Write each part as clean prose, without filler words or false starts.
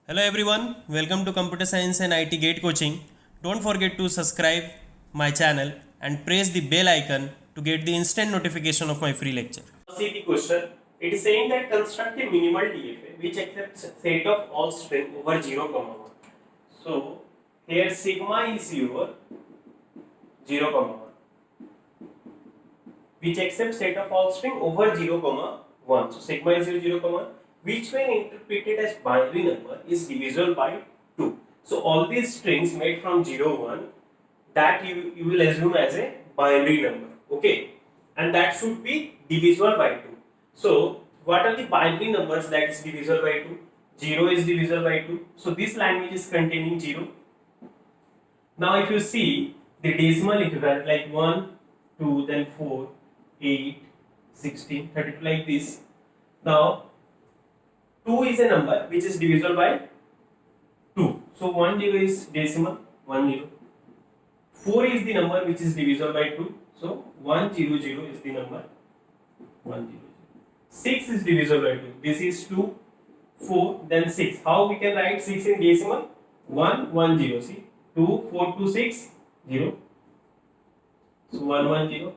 Hello everyone, welcome to Computer Science and IT Gate Coaching. Don't forget to subscribe my channel and press the bell icon to get the instant notification of my free lecture. See the question. It is saying that construct a minimal DFA which accepts set of all string over 0, 1. So here sigma is your 0, 1 which accepts set of all string over 0, 1. So sigma is 0, 0, 1 which when interpreted as binary number is divisible by 2. So all these strings made from 0, 1 that you will assume as a binary number, okay, and that should be divisible by 2. So what are the binary numbers that is divisible by 2? 0 is divisible by 2. So this language is containing 0. Now if you see the decimal equivalent like 1, 2, then 4, 8, 16, 32 like this. Now 2 is a number which is divisible by 2. So 1 0 is decimal 1 0. 4 is the number which is divisible by 2. So 1 0 0 is the number 1 0 0. 6 is divisible by 2. This is 2, 4, then 6. How we can write 6 in decimal? 1 1 0. See 2 4 2 6 0. So 1 1 0.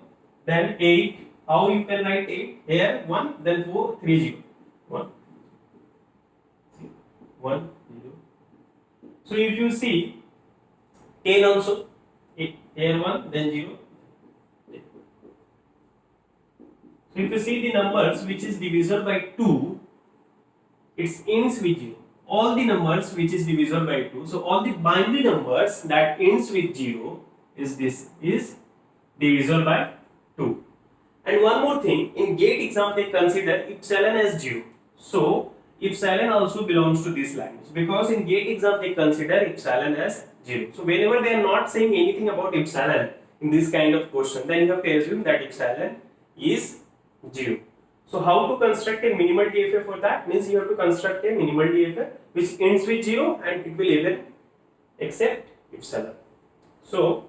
Then 8. How you can write 8? Here 1 then 4 3 0. 1. 1 0. So if you see 10 also, here 1 then 0. So if you see the numbers which is divisible by 2, it ends with 0. All the numbers which is divisible by 2, so all the binary numbers that ends with 0 is divisible by 2. And one more thing, in GATE exam they consider epsilon as 0. So epsilon also belongs to this language because in GATE exam they consider epsilon as 0. So whenever they are not saying anything about epsilon in this kind of question, then you have to assume that epsilon is 0. So how to construct a minimal DFA for that? Means you have to construct a minimal DFA which ends with 0 and it will even accept epsilon. So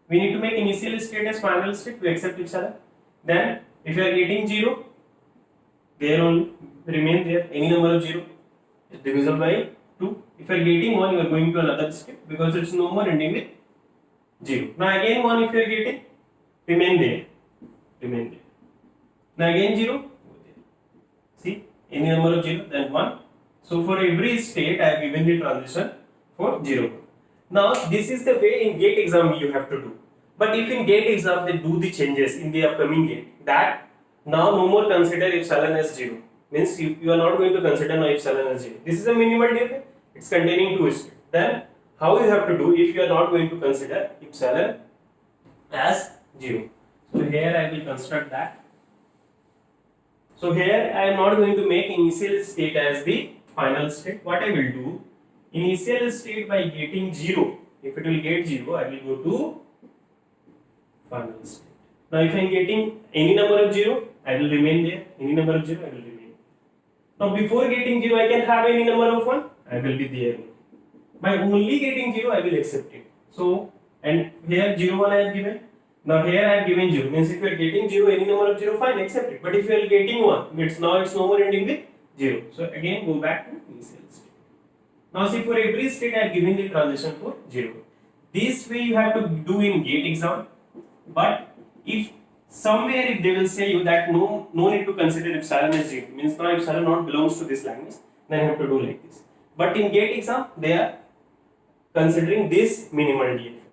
we need to make initial state as final state to accept epsilon. Then if you are getting 0, there only remain there, any number of 0 is divisible by 2. If you are getting 1, you are going to another step because it's no more ending with 0. Now again 1 if you are getting, remain there. Now again 0, see any number of 0 then 1. So for every state I have given the transition for 0. Now this is the way in GATE exam you have to do. But if in GATE exam they do the changes in the upcoming GATE, that now no more consider epsilon as 0. Means you are not going to consider now epsilon as 0. This is a minimal DFA. It's containing 2 states. Then how you have to do if you are not going to consider epsilon as 0? So here I will construct that. So here I am not going to make initial state as the final state. What I will do, initial state by getting 0. If it will get 0, I will go to final state. Now if I am getting any number of 0, I will remain there. Any number of 0, I will remain. Now before getting 0, I can have any number of 1, I will be there. By only getting 0, I will accept it. So, and here 0 1 I have given. Now here I have given 0. Means if you are getting 0, any number of 0, fine, accept it. But if you are getting 1, it's no more ending with 0. So again go back to initial state. Now see for every state I have given the transition for 0. This way you have to do in GATE exam. But if somewhere if they will say you that no need to consider epsilon as 0, means now epsilon not belongs to this language, then you have to do like this. But in GATE exam they are considering this minimal DFA.